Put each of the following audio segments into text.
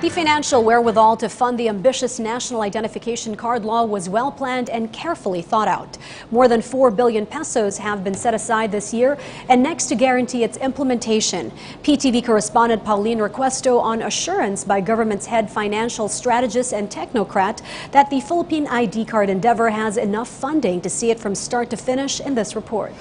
The financial wherewithal to fund the ambitious national identification card law was well planned and carefully thought out. More than 4 billion pesos have been set aside this year and next to guarantee its implementation. PTV correspondent Pauline Requesto on assurance by government's head financial strategist and technocrat that the Philippine ID card endeavor has enough funding to see it from start to finish in this report.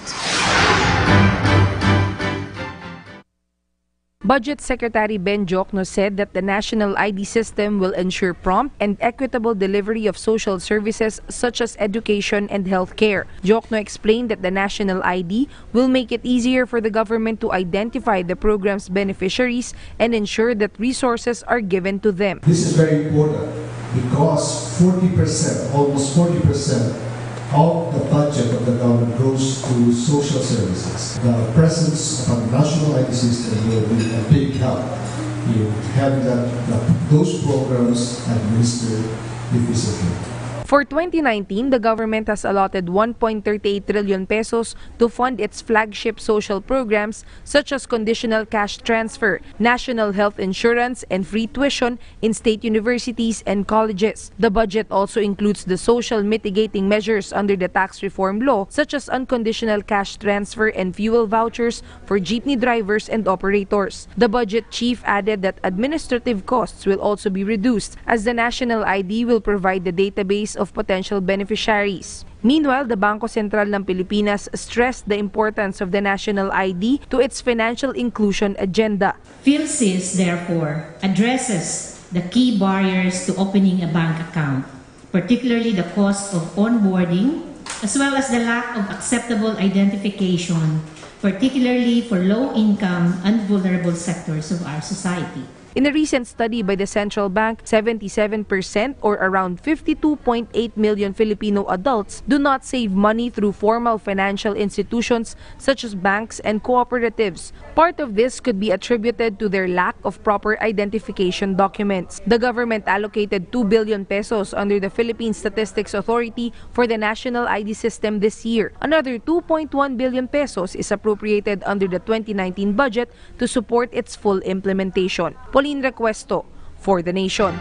Budget Secretary Ben Jokno said that the National ID system will ensure prompt and equitable delivery of social services such as education and health care. Jokno explained that the National ID will make it easier for the government to identify the program's beneficiaries and ensure that resources are given to them. This is very important because 40%, almost 40%, of the budget of the government goes to social services. The presence of a national ID system will be a big help in having those programs administered efficiently. For 2019, the government has allotted 1.38 trillion pesos to fund its flagship social programs such as conditional cash transfer, national health insurance, and free tuition in state universities and colleges. The budget also includes the social mitigating measures under the tax reform law such as unconditional cash transfer and fuel vouchers for jeepney drivers and operators. The budget chief added that administrative costs will also be reduced as the National ID will provide the database of potential beneficiaries. Meanwhile, the Bangko Sentral ng Pilipinas stressed the importance of the National ID to its financial inclusion agenda. PhilSys, therefore, addresses the key barriers to opening a bank account, particularly the cost of onboarding, as well as the lack of acceptable identification, particularly for low-income and vulnerable sectors of our society. In a recent study by the central bank, 77% or around 52.8 million Filipino adults do not save money through formal financial institutions such as banks and cooperatives. Part of this could be attributed to their lack of proper identification documents. The government allocated 2 billion pesos under the Philippine Statistics Authority for the National ID system this year. Another 2.1 billion pesos is appropriated under the 2019 budget to support its full implementation. Pauline Requesto for The Nation.